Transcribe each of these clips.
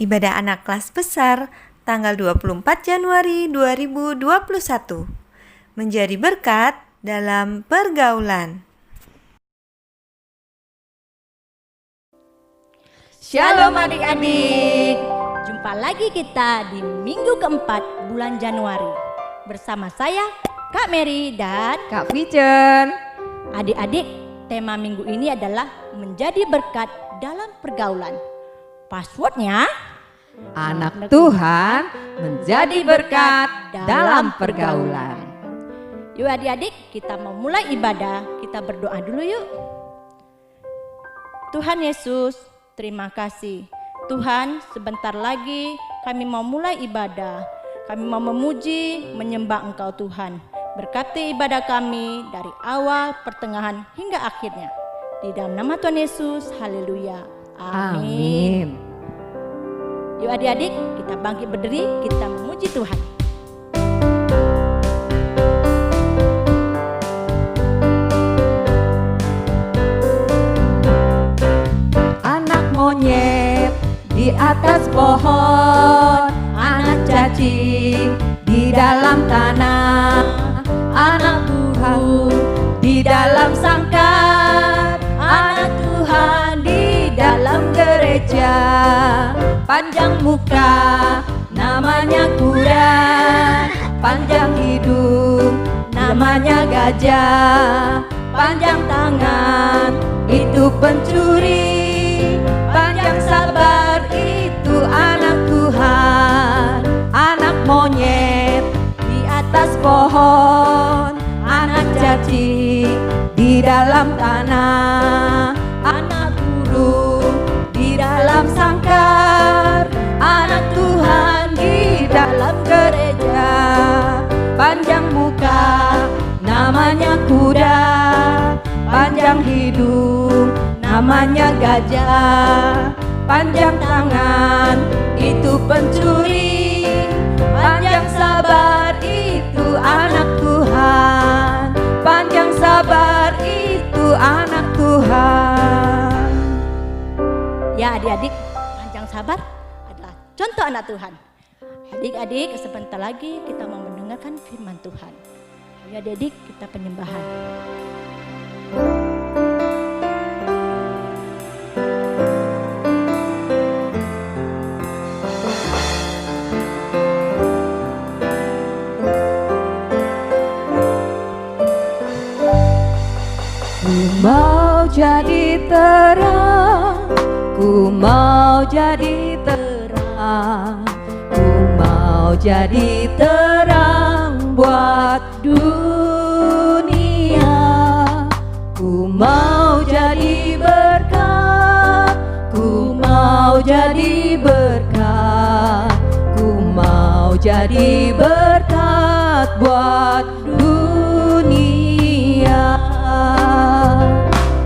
Ibadah anak kelas besar tanggal 24 Januari 2021. Menjadi berkat dalam pergaulan. Shalom adik-adik. Jumpa lagi kita di minggu keempat bulan Januari. Bersama saya Kak Mary dan Kak Vijen. Adik-adik, tema minggu ini adalah menjadi berkat dalam pergaulan. Passwordnya Anak Tuhan menjadi berkat dalam pergaulan. Yuk adik-adik, kita mau mulai ibadah. Kita berdoa dulu yuk. Tuhan Yesus, terima kasih. Tuhan, sebentar lagi kami mau mulai ibadah. Kami mau memuji, menyembah Engkau Tuhan. Berkati ibadah kami dari awal, pertengahan hingga akhirnya. Di dalam nama Tuhan Yesus, haleluya. Amin. Yuk adik-adik, kita bangkit berdiri, kita memuji Tuhan. Anak monyet di atas pohon, anak cacing di dalam tanah, anak burung di dalam sangkar, anak Tuhan di dalam gereja. Panjang muka namanya kuda, panjang hidung namanya gajah, panjang tangan itu pencuri, panjang sabar itu anak Tuhan. Anak monyet di atas pohon, anak cacing di dalam tanah, anak burung di dalam sangkar, anak Tuhan di dalam gereja. Panjang muka namanya kuda, panjang hidung namanya gajah, panjang tangan itu pencuri, panjang sabar itu anak Tuhan, panjang sabar itu anak Tuhan. Ya adik-adik, panjang sabar adalah contoh anak Tuhan. Adik-adik, sebentar lagi kita mau mendengarkan firman Tuhan. Ya adik-adik, kita penyembahan. Ku mau jadi terang, ku mau jadi terang, ku mau jadi terang buat dunia. Ku mau jadi berkat, ku mau jadi berkat, ku mau jadi berkat buat dunia.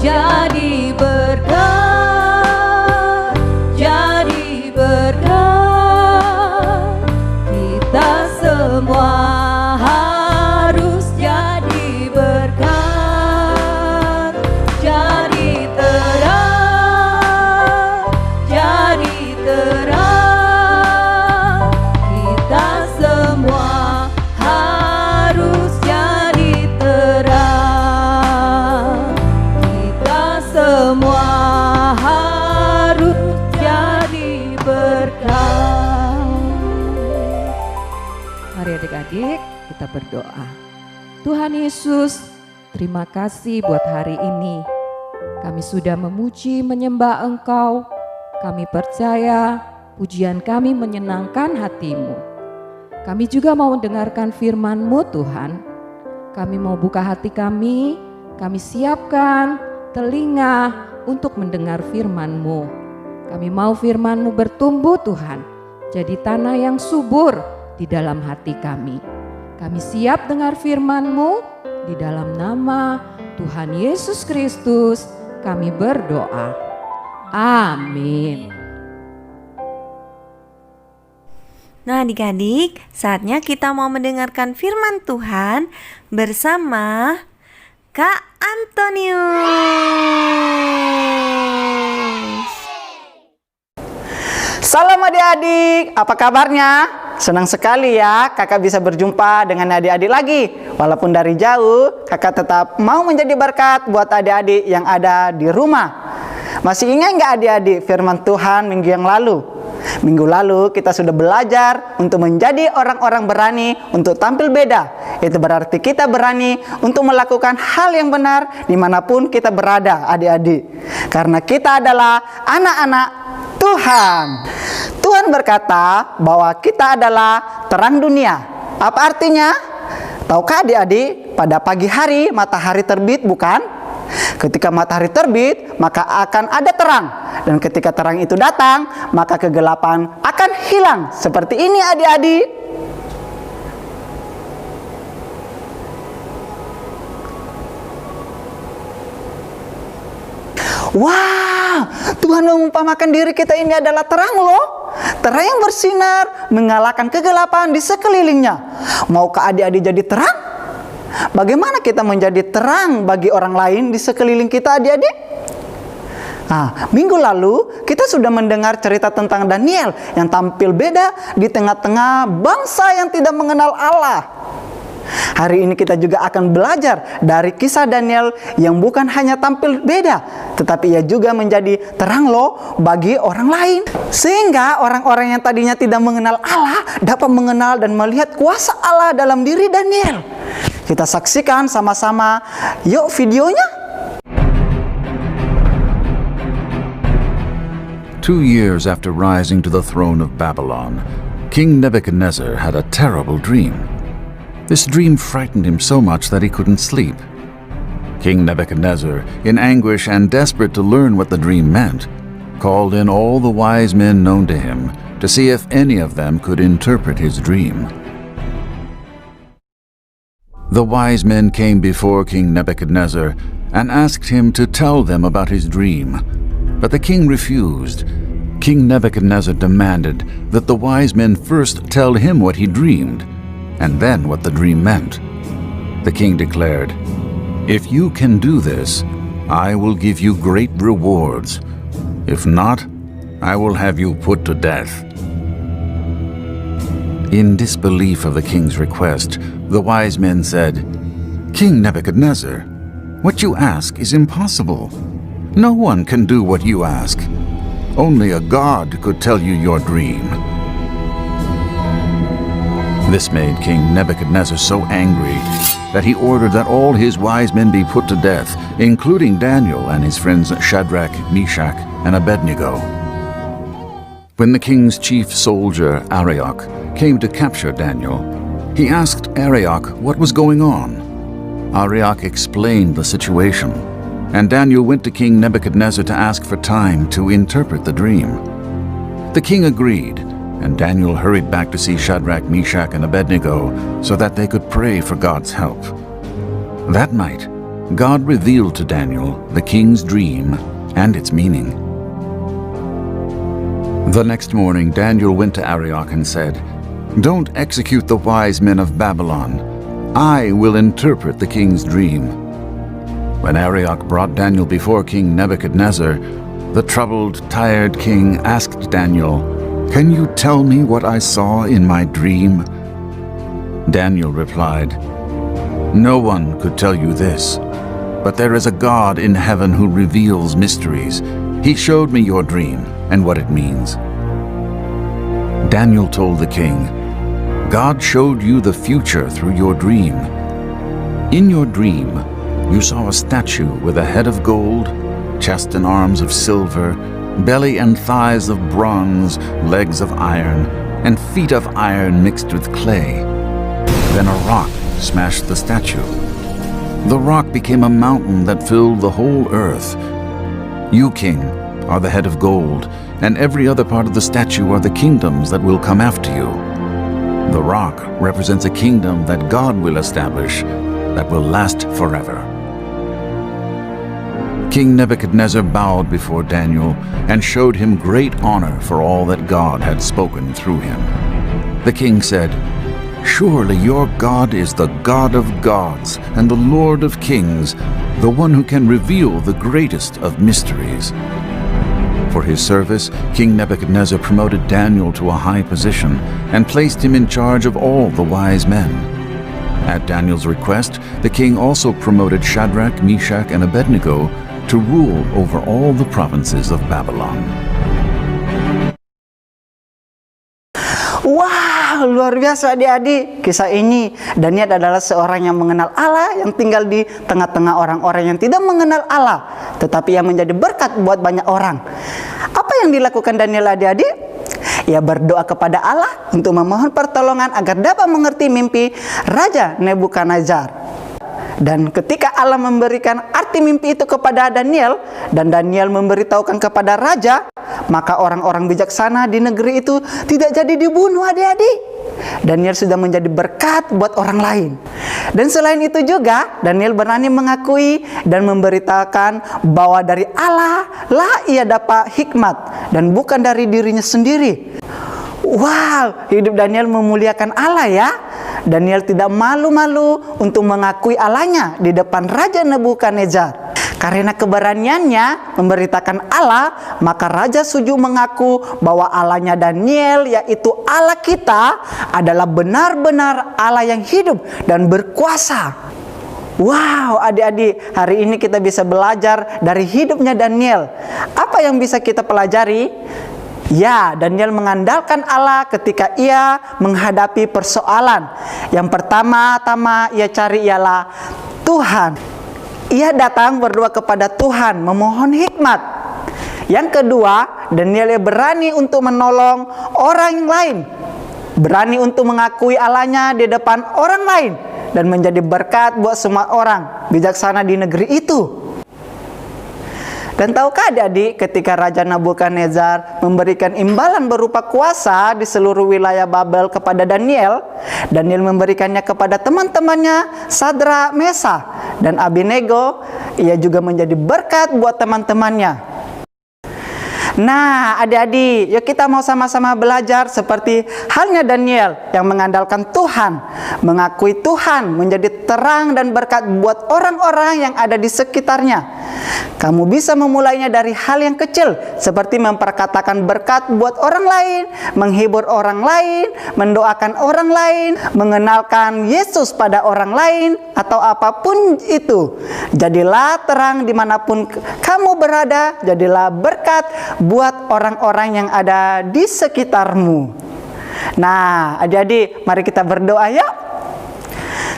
Jadi berkat, jadi berkat, kita semua harus jadi berkat. Jadi terang, jadi terang, kita semua harus jadi terang. Kita semua harus jadi berkat. Mari adik-adik kita berdoa. Tuhan Yesus, terima kasih buat hari ini. Kami sudah memuji menyembah Engkau. Kami percaya pujian kami menyenangkan hati-Mu. Kami juga mau mendengarkan firman-Mu Tuhan. Kami mau buka hati kami siapkan telinga untuk mendengar firman-Mu. Kami mau firman-Mu bertumbuh Tuhan, jadi tanah yang subur di dalam hati kami. Kami siap dengar firman-Mu, di dalam nama Tuhan Yesus Kristus kami berdoa. Amin. Nah adik-adik, saatnya kita mau mendengarkan firman Tuhan bersama Kak Antonius. Salam adik-adik, apa kabarnya? Senang sekali ya kakak bisa berjumpa dengan adik-adik lagi. Walaupun dari jauh, kakak tetap mau menjadi berkat buat adik-adik yang ada di rumah. Masih ingat nggak adik-adik firman Tuhan minggu yang lalu? Minggu lalu kita sudah belajar untuk menjadi orang-orang berani untuk tampil beda. Itu berarti kita berani untuk melakukan hal yang benar dimanapun kita berada adik-adik. Karena kita adalah anak-anak Tuhan. Tuhan berkata bahwa kita adalah terang dunia. Apa artinya? Tahukah adik-adik, pada pagi hari matahari terbit bukan? Ketika matahari terbit, maka akan ada terang. Dan ketika terang itu datang, maka kegelapan akan hilang. Seperti ini adik-adik. Wow, Tuhan mengumpamakan diri kita ini adalah terang loh. Terang yang bersinar, mengalahkan kegelapan di sekelilingnya. Maukah adik-adik jadi terang? Bagaimana kita menjadi terang bagi orang lain di sekeliling kita adik-adik? Nah, minggu lalu kita sudah mendengar cerita tentang Daniel yang tampil beda di tengah-tengah bangsa yang tidak mengenal Allah. Hari ini kita juga akan belajar dari kisah Daniel yang bukan hanya tampil beda, tetapi ia juga menjadi terang loh bagi orang lain. Sehingga orang-orang yang tadinya tidak mengenal Allah dapat mengenal dan melihat kuasa Allah dalam diri Daniel. Kita saksikan sama-sama, yuk videonya. 2 years after rising to the throne of Babylon, King Nebuchadnezzar had a terrible dream. This dream frightened him so much that he couldn't sleep. King Nebuchadnezzar, in anguish and desperate to learn what the dream meant, called in all the wise men known to him to see if any of them could interpret his dream. The wise men came before King Nebuchadnezzar and asked him to tell them about his dream. But the king refused. King Nebuchadnezzar demanded that the wise men first tell him what he dreamed, and then what the dream meant. The king declared, "If you can do this, I will give you great rewards. If not, I will have you put to death." In disbelief of the king's request, the wise men said, "King Nebuchadnezzar, what you ask is impossible. No one can do what you ask. Only a god could tell you your dream." This made King Nebuchadnezzar so angry that he ordered that all his wise men be put to death, including Daniel and his friends Shadrach, Meshach, and Abednego. When the king's chief soldier, Arioch, came to capture Daniel, he asked Arioch what was going on. Arioch explained the situation, and Daniel went to King Nebuchadnezzar to ask for time to interpret the dream. The king agreed, and Daniel hurried back to see Shadrach, Meshach, and Abednego so that they could pray for God's help. That night, God revealed to Daniel the king's dream and its meaning. The next morning, Daniel went to Arioch and said, "Don't execute the wise men of Babylon. I will interpret the king's dream." When Arioch brought Daniel before King Nebuchadnezzar, the troubled, tired king asked Daniel, "Can you tell me what I saw in my dream?" Daniel replied, "No one could tell you this, but there is a God in heaven who reveals mysteries. He showed me your dream and what it means." Daniel told the king, "God showed you the future through your dream. In your dream, you saw a statue with a head of gold, chest and arms of silver, belly and thighs of bronze, legs of iron, and feet of iron mixed with clay. Then a rock smashed the statue. The rock became a mountain that filled the whole earth. You, king, are the head of gold, and every other part of the statue are the kingdoms that will come after you. The rock represents a kingdom that God will establish that will last forever." King Nebuchadnezzar bowed before Daniel and showed him great honor for all that God had spoken through him. The king said, "Surely your God is the God of gods and the Lord of kings, the one who can reveal the greatest of mysteries." For his service, King Nebuchadnezzar promoted Daniel to a high position and placed him in charge of all the wise men. At Daniel's request, the king also promoted Shadrach, Meshach, and Abednego to rule over all the provinces of Babylon. Wow, luar biasa adik-adik kisah ini. Daniel adalah seorang yang mengenal Allah, yang tinggal di tengah-tengah orang-orang yang tidak mengenal Allah, tetapi yang menjadi berkat buat banyak orang. Apa yang dilakukan Daniel adik-adik? Ia berdoa kepada Allah untuk memohon pertolongan agar dapat mengerti mimpi Raja Nebukadnezar. Dan ketika Allah memberikan arti mimpi itu kepada Daniel, dan Daniel memberitahukan kepada raja, maka orang-orang bijaksana di negeri itu tidak jadi dibunuh adik-adik. Daniel sudah menjadi berkat buat orang lain. Dan selain itu juga, Daniel berani mengakui dan memberitakan bahwa dari Allah lah ia dapat hikmat dan bukan dari dirinya sendiri. Wow, hidup Daniel memuliakan Allah ya. Daniel tidak malu-malu untuk mengakui Allahnya di depan Raja Nebukadnezar. Karena keberaniannya memberitakan Allah, maka Raja setuju mengaku bahwa Allahnya Daniel, yaitu Allah kita, adalah benar-benar Allah yang hidup dan berkuasa. Wow, adik-adik, hari ini kita bisa belajar dari hidupnya Daniel. Apa yang bisa kita pelajari? Ya, Daniel mengandalkan Allah ketika ia menghadapi persoalan. Yang pertama-tama ia cari ialah Tuhan. Ia datang berdoa kepada Tuhan, memohon hikmat. Yang kedua, Daniel berani untuk menolong orang lain. Berani untuk mengakui Allahnya di depan orang lain dan menjadi berkat buat semua orang bijaksana di negeri itu. Dan tahukah adik-adik, ketika Raja Nebukadnezar memberikan imbalan berupa kuasa di seluruh wilayah Babel kepada Daniel, Daniel memberikannya kepada teman-temannya Sadrak, Meshach, dan Abednego. Ia juga menjadi berkat buat teman-temannya. Nah, adik-adik, yuk kita mau sama-sama belajar seperti halnya Daniel yang mengandalkan Tuhan, mengakui Tuhan menjadi terang dan berkat buat orang-orang yang ada di sekitarnya. Kamu bisa memulainya dari hal yang kecil, seperti memperkatakan berkat buat orang lain, menghibur orang lain, mendoakan orang lain, mengenalkan Yesus pada orang lain, atau apapun itu. Jadilah terang dimanapun kamu berada, jadilah berkat buat orang-orang yang ada di sekitarmu. Nah, adik-adik, mari kita berdoa ya.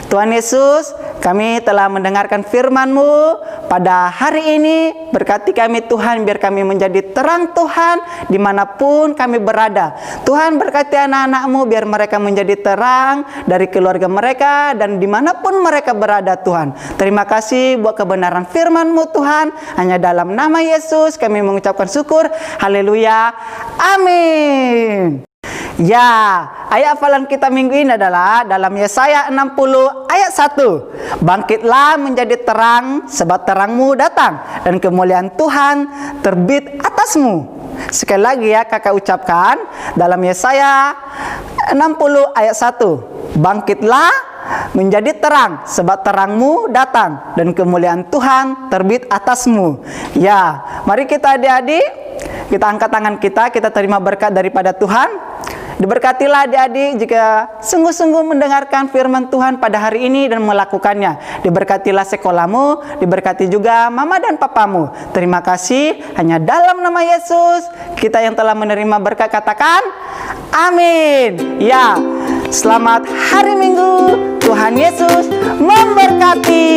Tuhan Yesus, kami telah mendengarkan firman-Mu pada hari ini. Berkati kami Tuhan, biar kami menjadi terang Tuhan dimanapun kami berada. Tuhan berkati anak-anak-Mu, biar mereka menjadi terang dari keluarga mereka dan dimanapun mereka berada Tuhan. Terima kasih buat kebenaran firman-Mu Tuhan. Hanya dalam nama Yesus kami mengucapkan syukur. Haleluya. Amin. Ya, ayat hafalan kita minggu ini adalah dalam Yesaya 60 ayat 1. Bangkitlah menjadi terang, sebab terangmu datang, dan kemuliaan Tuhan terbit atasmu. Sekali lagi ya kakak ucapkan, dalam Yesaya 60 ayat 1. Bangkitlah menjadi terang, sebab terangmu datang, dan kemuliaan Tuhan terbit atasmu. Ya, mari kita adik-adik, kita angkat tangan kita terima berkat daripada Tuhan. Diberkatilah adik-adik jika sungguh-sungguh mendengarkan firman Tuhan pada hari ini dan melakukannya. Diberkatilah sekolahmu, diberkati juga mama dan papamu. Terima kasih, hanya dalam nama Yesus kita yang telah menerima berkat katakan amin. Ya, selamat hari Minggu. Tuhan Yesus memberkati.